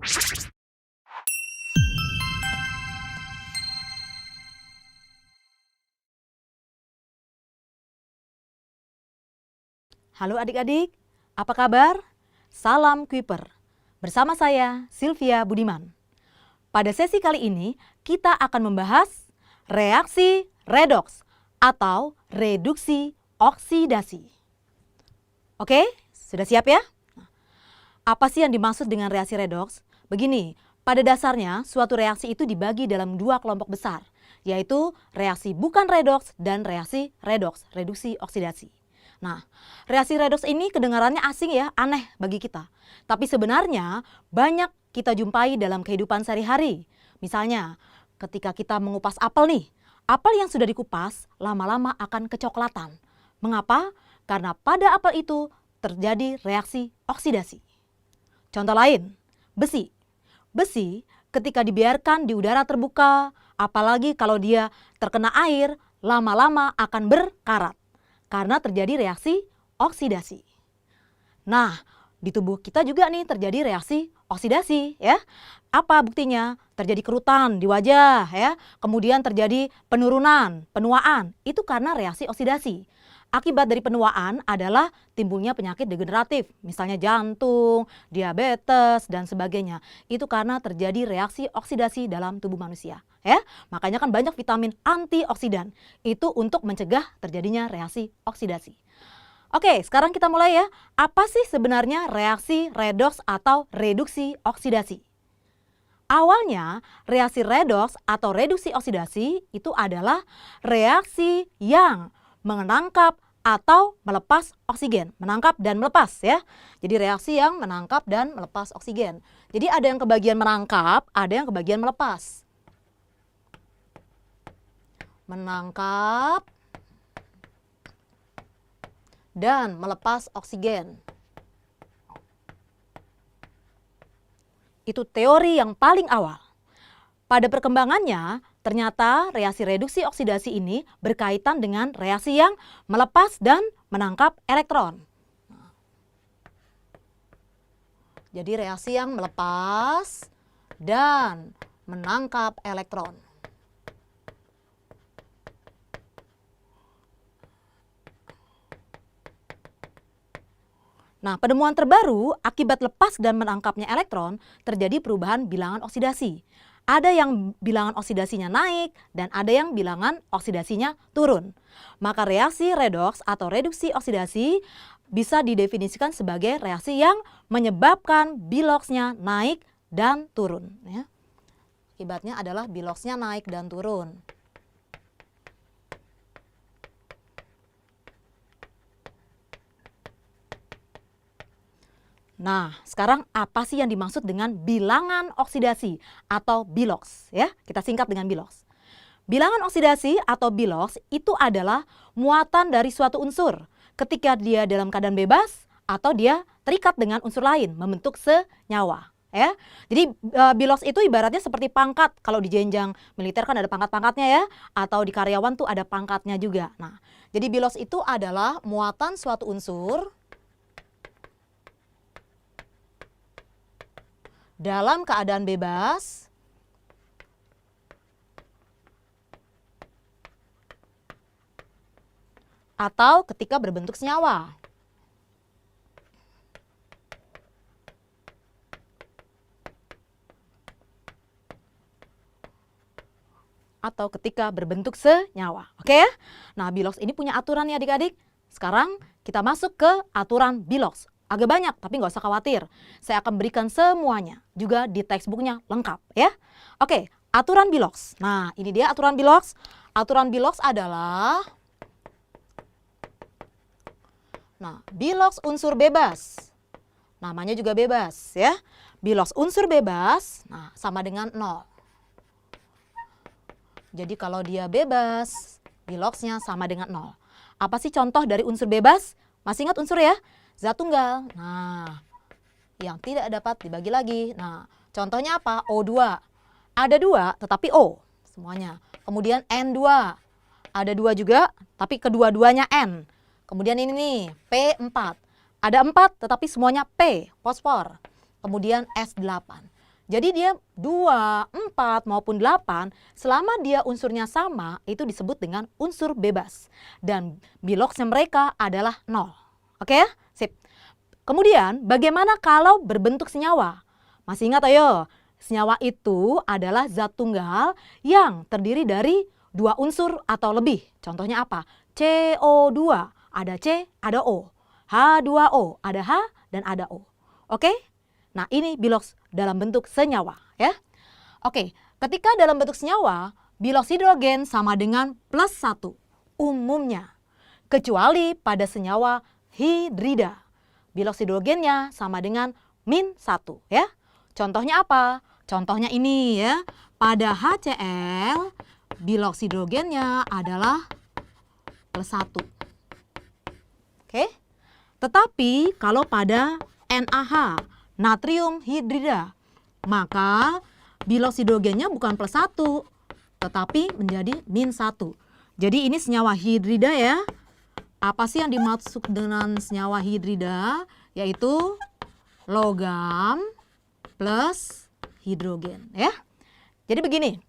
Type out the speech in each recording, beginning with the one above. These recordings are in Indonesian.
Halo adik-adik, apa kabar? Salam Kuiper. Bersama saya, Sylvia Budiman. Pada sesi kali ini, kita akan membahas reaksi redoks atau reduksi oksidasi. Oke, sudah siap ya? Apa sih yang dimaksud dengan reaksi redoks? Begini, pada dasarnya suatu reaksi itu dibagi dalam dua kelompok besar, yaitu reaksi bukan redoks dan reaksi redoks, reduksi oksidasi. Nah, reaksi redoks ini kedengarannya asing ya, aneh bagi kita. Tapi sebenarnya banyak kita jumpai dalam kehidupan sehari-hari. Misalnya, ketika kita mengupas apel nih, apel yang sudah dikupas lama-lama akan kecoklatan. Mengapa? Karena pada apel itu terjadi reaksi oksidasi. Contoh lain, besi. Besi ketika dibiarkan di udara terbuka, apalagi kalau dia terkena air, lama-lama akan berkarat. Karena terjadi reaksi oksidasi. Nah, di tubuh kita juga nih terjadi reaksi oksidasi ya. Apa buktinya? Terjadi kerutan di wajah ya. Kemudian terjadi penurunan, penuaan. Itu karena reaksi oksidasi. Akibat dari penuaan adalah timbulnya penyakit degeneratif, misalnya jantung, diabetes, dan sebagainya. Itu karena terjadi reaksi oksidasi dalam tubuh manusia. Ya, makanya kan banyak vitamin antioksidan. Itu untuk mencegah terjadinya reaksi oksidasi. Oke, sekarang kita mulai ya. Apa sih sebenarnya reaksi redoks atau reduksi oksidasi? Awalnya, reaksi redoks atau reduksi oksidasi itu adalah reaksi yang menangkap atau melepas oksigen. Menangkap dan melepas ya. Jadi reaksi yang menangkap dan melepas oksigen. Jadi ada yang kebagian menangkap, ada yang kebagian melepas. Menangkap dan melepas oksigen. Itu teori yang paling awal. Pada perkembangannya, ternyata reaksi reduksi oksidasi ini berkaitan dengan reaksi yang melepas dan menangkap elektron. Jadi reaksi yang melepas dan menangkap elektron. Nah, penemuan terbaru akibat lepas dan menangkapnya elektron terjadi perubahan bilangan oksidasi. Ada yang bilangan oksidasinya naik dan ada yang bilangan oksidasinya turun. Maka reaksi redoks atau reduksi oksidasi bisa didefinisikan sebagai reaksi yang menyebabkan biloksnya naik dan turun. Ya. Akibatnya adalah biloksnya naik dan turun. Nah, sekarang apa sih yang dimaksud dengan bilangan oksidasi atau biloks? Ya, kita singkat dengan biloks. Bilangan oksidasi atau biloks itu adalah muatan dari suatu unsur ketika dia dalam keadaan bebas atau dia terikat dengan unsur lain membentuk senyawa. Ya, jadi biloks itu ibaratnya seperti pangkat. Kalau di jenjang militer kan ada pangkat-pangkatnya ya, atau di karyawan tuh ada pangkatnya juga. Nah, jadi biloks itu adalah muatan suatu unsur dalam keadaan bebas atau ketika berbentuk senyawa. Atau ketika berbentuk senyawa. Oke ya? Nah, biloks ini punya aturan ya adik-adik. Sekarang kita masuk ke aturan biloks. Agak banyak, tapi nggak usah khawatir. Saya akan berikan semuanya, juga di textbooknya lengkap ya. Oke, aturan biloks. Nah, ini dia aturan biloks. Aturan biloks adalah, biloks unsur bebas. Namanya juga bebas ya. Biloks unsur bebas, sama dengan 0. Jadi kalau dia bebas, biloksnya sama dengan 0. Apa sih contoh dari unsur bebas? Masih ingat unsur ya? Zat tunggal. Nah, yang tidak dapat dibagi lagi. Nah, contohnya apa? O2. Ada 2 tetapi O semuanya. Kemudian N2. Ada 2 juga tapi kedua-duanya N. Kemudian ini nih, P4. Ada 4 tetapi semuanya P, fosfor. Kemudian S8. Jadi dia 2, 4 maupun 8 selama dia unsurnya sama itu disebut dengan unsur bebas. Dan biloxnya mereka adalah 0. Oke ya? Sip. Kemudian bagaimana kalau berbentuk senyawa? Masih ingat ayo, senyawa itu adalah zat tunggal yang terdiri dari 2 unsur atau lebih. Contohnya apa? CO2, ada C, ada O. H2O, ada H dan ada O. Oke? Nah, ini bilox dalam bentuk senyawa ya. Oke, ketika dalam bentuk senyawa, bilox hidrogen sama dengan +1 umumnya. Kecuali pada senyawa hidrida. Bilox hidrogennya sama dengan -1 ya. Contohnya apa? Contohnya ini ya. Pada HCl, bilox hidrogennya adalah +1. Oke? Tetapi kalau pada NaH, natrium hidrida, maka bilox hidrogennya bukan +1, tetapi menjadi -1. Jadi ini senyawa hidrida ya. Apa sih yang dimaksud dengan senyawa hidrida? Yaitu logam plus hidrogen ya. Jadi begini,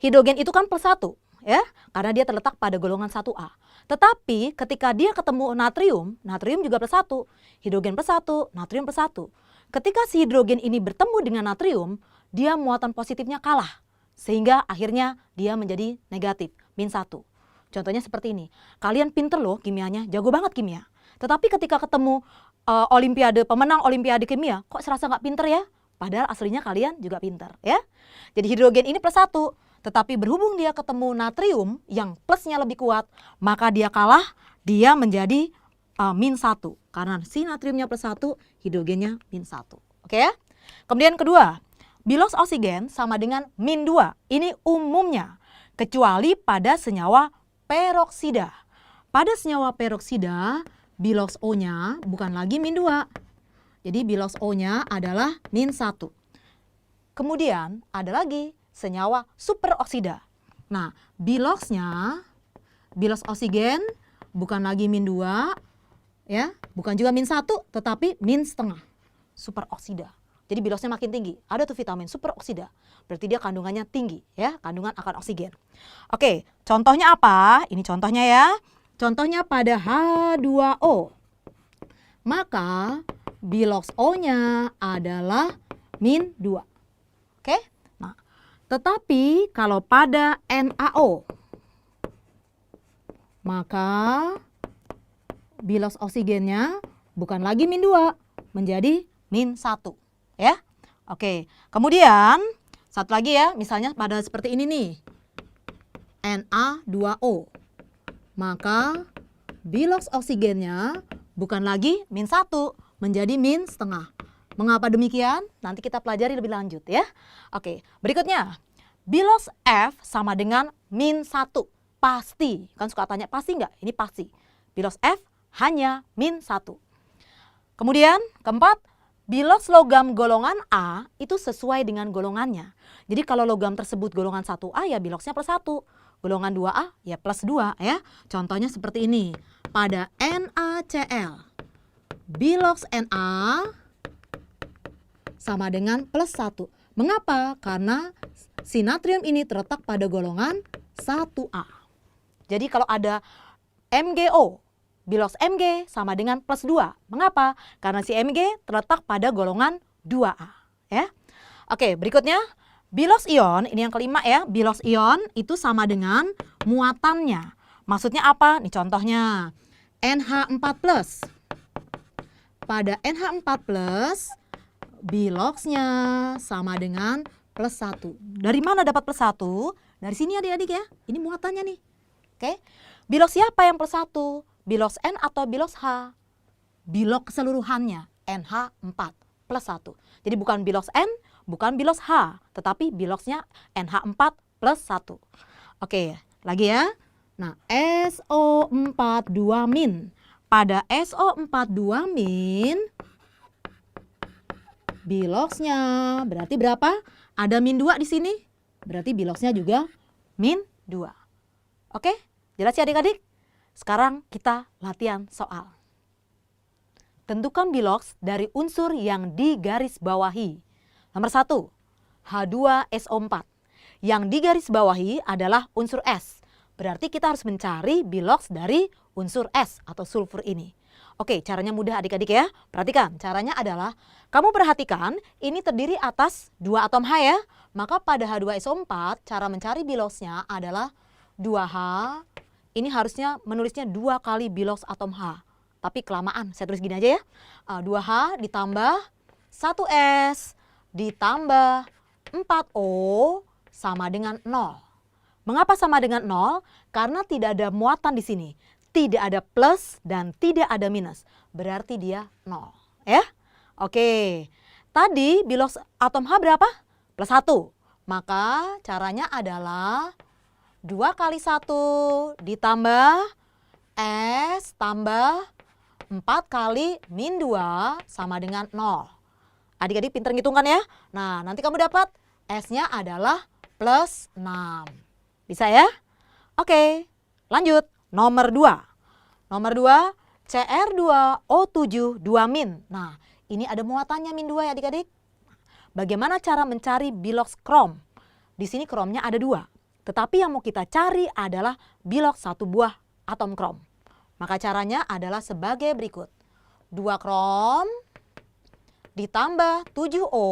hidrogen itu kan +1 ya, karena dia terletak pada golongan 1A. Tetapi ketika dia ketemu natrium, natrium juga +1, hidrogen +1, natrium +1. Ketika si hidrogen ini bertemu dengan natrium, dia muatan positifnya kalah. Sehingga akhirnya dia menjadi negatif, -1. Contohnya seperti ini, kalian pinter loh kimianya, jago banget kimia. Tetapi ketika ketemu pemenang olimpiade kimia, kok serasa nggak pinter ya? Padahal aslinya kalian juga pinter ya. Jadi hidrogen ini +1, tetapi berhubung dia ketemu natrium yang plusnya lebih kuat, maka dia kalah, dia menjadi -1. Karena si natriumnya +1, hidrogennya -1. Oke ya? Kemudian kedua, bilox oksigen sama dengan -2. Ini umumnya, kecuali pada senyawa peroksida. Pada senyawa peroksida, bilox O-nya bukan lagi -2. Jadi bilox O-nya adalah -1. Kemudian ada lagi senyawa superoksida. Nah, biloxnya, bilox oksigen bukan lagi -2 ya, bukan juga -1 tetapi -1/2 superoksida. Jadi biloxnya makin tinggi. Ada tuh vitamin superoksida. Berarti dia kandungannya tinggi ya, kandungan akan oksigen. Oke, contohnya apa? Ini contohnya ya. Contohnya pada H2O. Maka bilox O-nya adalah -2. Oke? Nah, tetapi kalau pada NaO, maka bilox oksigennya bukan lagi -2, menjadi -1 ya. Oke, kemudian satu lagi ya, misalnya pada seperti ini nih, Na2O, maka bilox oksigennya bukan lagi -1, menjadi -1/2. Mengapa demikian? Nanti kita pelajari lebih lanjut ya. Oke, berikutnya, bilox F sama dengan -1. Pasti, kan suka tanya pasti nggak? Ini pasti. Bilox F hanya -1. Kemudian keempat, bilox logam golongan A itu sesuai dengan golongannya. Jadi kalau logam tersebut golongan 1A ya biloxnya +1. Golongan 2A ya +2 ya. Contohnya seperti ini. Pada NaCl, bilox Na sama dengan +1. Mengapa? Karena si natrium ini terletak pada golongan 1A. Jadi kalau ada MgO, bilox Mg sama dengan +2. Mengapa? Karena si Mg terletak pada golongan 2A. Ya. Oke, berikutnya bilox ion, ini yang kelima ya. Bilox ion itu sama dengan muatannya. Maksudnya apa? Nih contohnya, NH4+. Pada NH4+, biloxnya sama dengan +1. Dari mana dapat +1? Dari sini adik-adik ya. Ini muatannya nih. Oke. Bilox siapa yang +1? Bilox N atau bilox H? Bilox keseluruhannya NH4 +1. Jadi bukan bilox N, bukan bilox H, tetapi biloxnya NH4 +1. Oke, lagi ya. Nah, SO42-. Pada SO42-, biloxnya berarti berapa? Ada -2 di sini. Berarti biloxnya juga -2. Oke, jelas ya adik-adik? Sekarang kita latihan soal. Tentukan bilox dari unsur yang digarisbawahi. Nomor 1, H2SO4. Yang digarisbawahi adalah unsur S. Berarti kita harus mencari bilox dari unsur S atau sulfur ini. Oke, caranya mudah adik-adik ya. Perhatikan, caranya adalah kamu perhatikan ini terdiri atas 2 atom H ya. Maka pada H2SO4 cara mencari biloxnya adalah 2H. Ini harusnya menulisnya 2 kali bilox atom H. Tapi kelamaan, saya tulis gini aja ya. 2H ditambah 1S ditambah 4O sama dengan 0. Mengapa sama dengan 0? Karena tidak ada muatan di sini. Tidak ada plus dan tidak ada minus. Berarti dia 0. Ya? Oke. Tadi bilox atom H berapa? Plus 1. Maka caranya adalah 2 kali 1 ditambah S tambah 4 kali min 2 sama dengan 0. Adik-adik pinter ngitung kan ya? Nah, nanti kamu dapat S-nya adalah plus 6. Bisa ya? Oke, lanjut. Nomor 2. Nomor 2, Cr2O7 2-. Nah, ini ada muatannya min 2 ya adik-adik. Bagaimana cara mencari bilox krom? Di sini kromnya ada 2. Tetapi yang mau kita cari adalah bilox 1 buah atom krom. Maka caranya adalah sebagai berikut. 2 krom ditambah 7O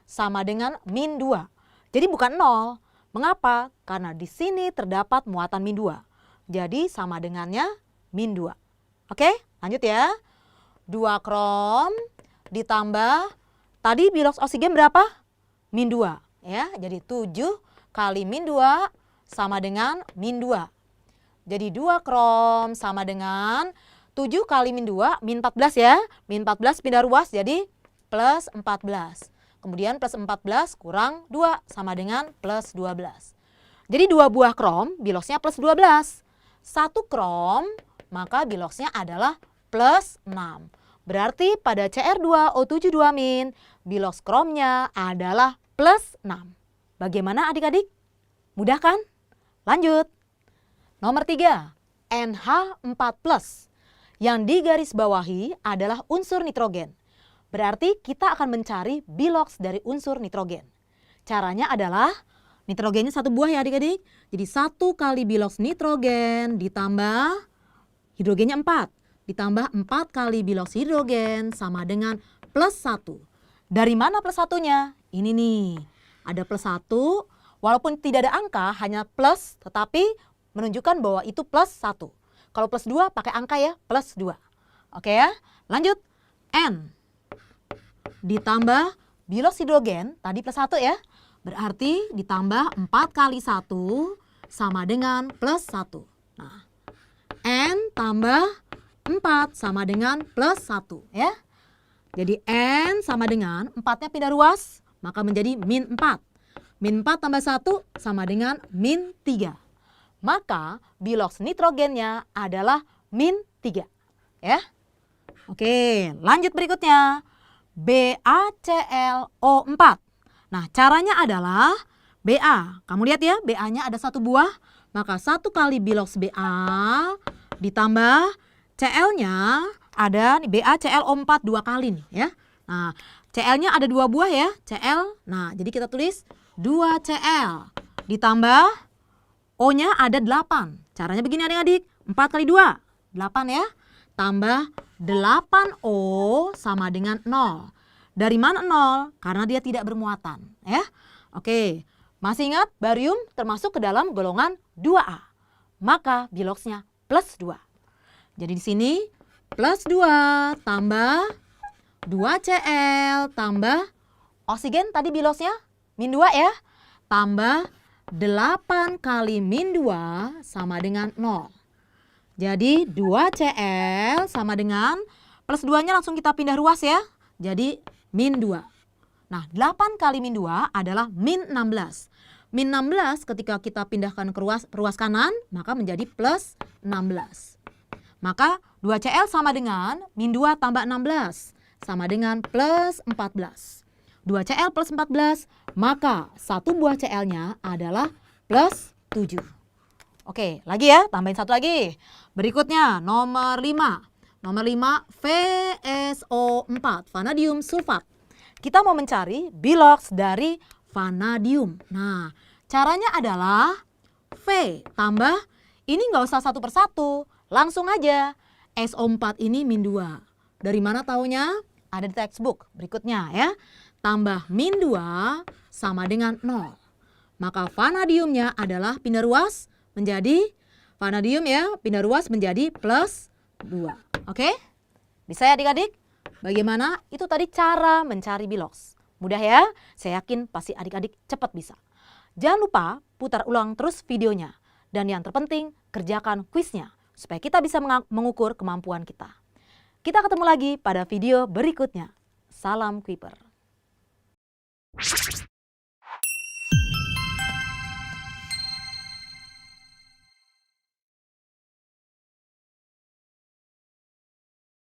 sama dengan min 2. Jadi bukan 0. Mengapa? Karena di sini terdapat muatan min 2. Jadi sama dengannya min 2. Oke, lanjut ya. 2 krom ditambah, tadi bilox oksigen berapa? Min 2. Ya, jadi 7 kali min 2 sama dengan min 2. Jadi 2 krom sama dengan 7 kali min 2, min 14 ya. Min 14 pindah ruas jadi plus 14. Kemudian plus 14 kurang 2 sama dengan plus 12. Jadi 2 buah krom biloxnya plus 12. 1 krom maka biloxnya adalah plus 6. Berarti pada Cr2O7 2- bilox kromnya adalah plus 6. Bagaimana adik-adik? Mudah kan? Lanjut. Nomor 3, NH4+. Yang digarisbawahi adalah unsur nitrogen. Berarti kita akan mencari bilox dari unsur nitrogen. Caranya adalah nitrogennya 1 buah ya adik-adik. Jadi 1 kali bilox nitrogen ditambah hidrogennya 4. Ditambah 4 kali bilox hidrogen sama dengan plus 1. Dari mana plus 1-nya? Ini nih. Ada plus 1. Walaupun tidak ada angka, hanya plus. Tetapi menunjukkan bahwa itu plus 1. Kalau plus 2 pakai angka ya, plus 2. Oke ya, lanjut. N ditambah bilox hidrogen, tadi plus 1 ya. Berarti ditambah 4 kali 1 sama dengan plus 1. Nah, N tambah 4 sama dengan plus 1 ya. Jadi N sama dengan 4-nya pindah ruas, maka menjadi min 4. Min 4 tambah 1 sama dengan min 3. Maka bilox nitrogennya adalah min 3 ya. Oke, lanjut berikutnya. BaClO4. Nah, caranya adalah Ba. Kamu lihat ya, Ba-nya ada 1 buah. Maka 1 kali bilox Ba ditambah Cl-nya ada BaClO4 2 kali nih ya. Nah, Cl-nya ada 2 buah ya, Cl. Nah, jadi kita tulis 2Cl ditambah O-nya ada 8. Caranya begini adik-adik, 4 kali 2, 8 ya. Tambah 8O sama dengan 0. Dari mana 0? Karena dia tidak bermuatan ya. Oke, masih ingat barium termasuk ke dalam golongan 2A. Maka biloxnya plus 2. Jadi di sini plus 2 tambah 2Cl tambah oksigen tadi biloxnya min 2 ya. Tambah 8 kali min 2 sama dengan 0. Jadi 2Cl sama dengan plus 2-nya langsung kita pindah ruas ya. Jadi min 2. Nah, 8 kali min 2 adalah min 16. Min 16 ketika kita pindahkan ke ruas kanan, maka menjadi plus 16. Maka 2Cl sama dengan min 2 tambah 16. Sama dengan plus 14. 2Cl plus 14, maka 1 buah Cl-nya adalah plus 7. Oke, lagi ya, tambahin 1 lagi. Berikutnya nomor 5. Nomor 5, VSO4, vanadium sulfat. Kita mau mencari bilox dari vanadium. Nah, caranya adalah V tambah, ini nggak usah satu persatu, langsung aja. SO4 ini min 2. Dari mana taunya? Ada di textbook berikutnya ya. Tambah min 2 sama dengan 0. Maka vanadiumnya adalah pindah ruas menjadi, vanadium ya, pindah ruas menjadi plus 2. Oke? Bisa ya adik-adik? Bagaimana? Itu tadi cara mencari bilox. Mudah ya? Saya yakin pasti adik-adik cepat bisa. Jangan lupa putar ulang terus videonya. Dan yang terpenting, kerjakan kuisnya supaya kita bisa mengukur kemampuan kita. Kita ketemu lagi pada video berikutnya. Salam Kuiper.